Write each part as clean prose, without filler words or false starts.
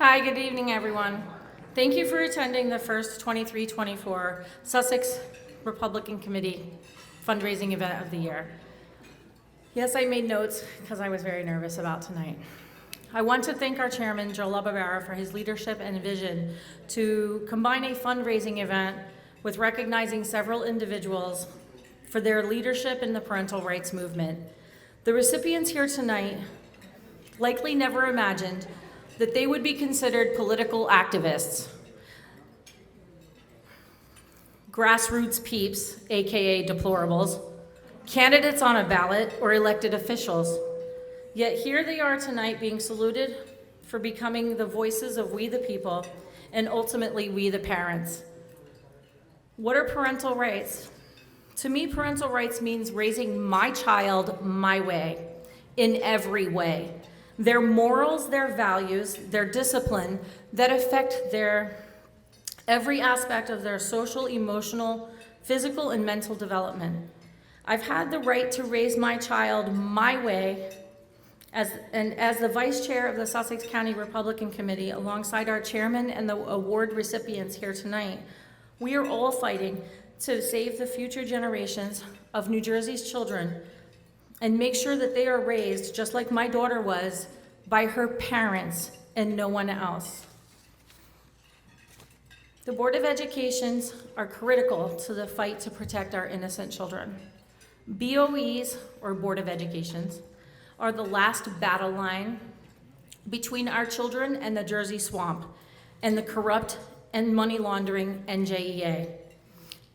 Hi, good evening, everyone. Thank you for attending the first 23-24 Sussex Republican Committee fundraising event of the year. Yes, I made notes because I was very nervous about tonight. I want to thank our chairman, Joe LaBarbera, for his leadership and vision to combine a fundraising event with recognizing several individuals for their leadership in the parental rights movement. The recipients here tonight likely never imagined that they would be considered political activists, grassroots peeps, AKA deplorables, candidates on a ballot, or elected officials. Yet here they are tonight being saluted for becoming the voices of we the people and ultimately we the parents. What are parental rights? To me, parental rights means raising my child my way, in every way. Their morals, their values, their discipline that affect their every aspect of their social, emotional, physical, and mental development. I've had the right to raise my child my way as the vice chair of the Sussex County Republican Committee, alongside our chairman and the award recipients here tonight. We are all fighting to save the future generations of New Jersey's children and make sure that they are raised, just like my daughter was, by her parents and no one else. The Board of Educations are critical to the fight to protect our innocent children. BOEs, or Board of Educations, are the last battle line between our children and the Jersey swamp and the corrupt and money laundering NJEA.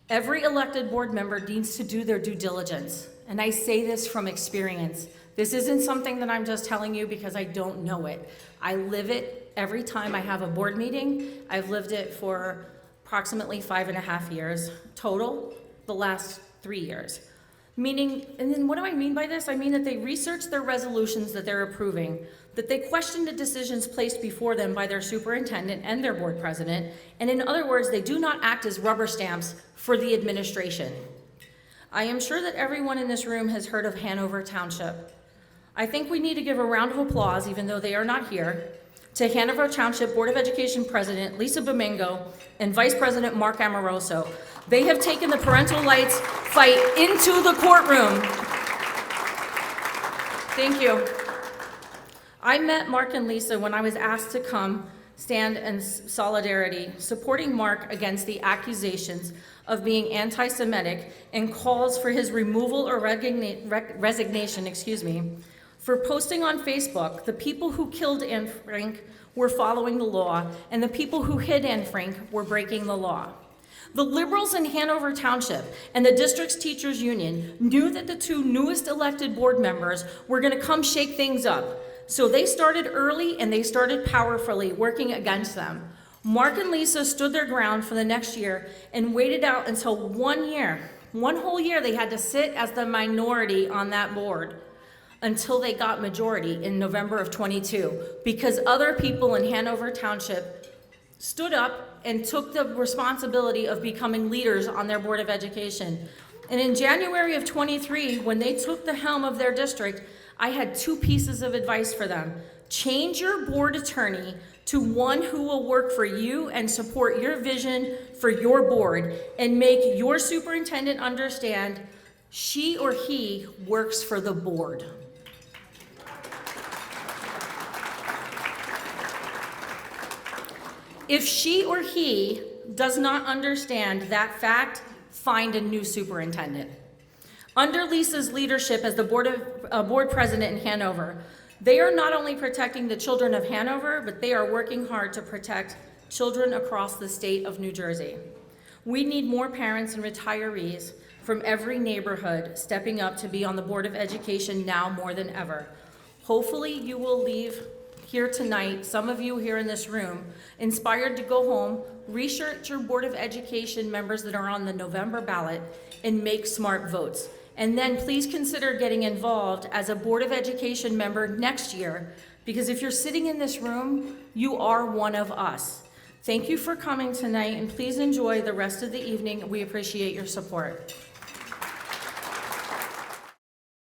Every elected board member needs to do their due diligence, and I say this from experience. This isn't something that I'm just telling you because I don't know it. I live it every time I have a board meeting. I've lived it for approximately 5.5 years total, the last 3 years. Meaning, and then what do I mean by this? I mean that they research their resolutions that they're approving, that they question the decisions placed before them by their superintendent and their board president, and in other words, they do not act as rubber stamps for the administration. I am sure that everyone in this room has heard of Hanover Township. I think we need to give a round of applause, even though they are not here, to Hanover Township Board of Education President Lisa Domingo and Vice President Mark Amoroso. They have taken the parental rights fight into the courtroom. Thank you. I met Mark and Lisa when I was asked to come stand in solidarity, supporting Mark against the accusations of being anti-Semitic and calls for his removal or resignation, for posting on Facebook. The people who killed Anne Frank were following the law, and the people who hid Anne Frank were breaking the law. The liberals in Hanover Township and the district's teachers union knew that the two newest elected board members were going to come shake things up. So they started early and they started powerfully working against them. Mark and Lisa stood their ground for the next year and waited out until 1 year. 1 whole year they had to sit as the minority on that board until they got majority in November of 22, because other people in Hanover Township stood up and took the responsibility of becoming leaders on their Board of Education. And in January of 23, when they took the helm of their district, I had 2 pieces of advice for them. Change your board attorney to one who will work for you and support your vision for your board, and make your superintendent understand she or he works for the board. If she or he does not understand that fact, find a new superintendent. Under Lisa's leadership as the board president in Hanover, they are not only protecting the children of Hanover, but they are working hard to protect children across the state of New Jersey. We need more parents and retirees from every neighborhood stepping up to be on the Board of Education now more than ever. Hopefully you will leave here tonight, some of you here in this room, inspired to go home, research your Board of Education members that are on the November ballot, and make smart votes. And then please consider getting involved as a Board of Education member next year, because if you're sitting in this room, you are one of us. Thank you for coming tonight, and please enjoy the rest of the evening. We appreciate your support.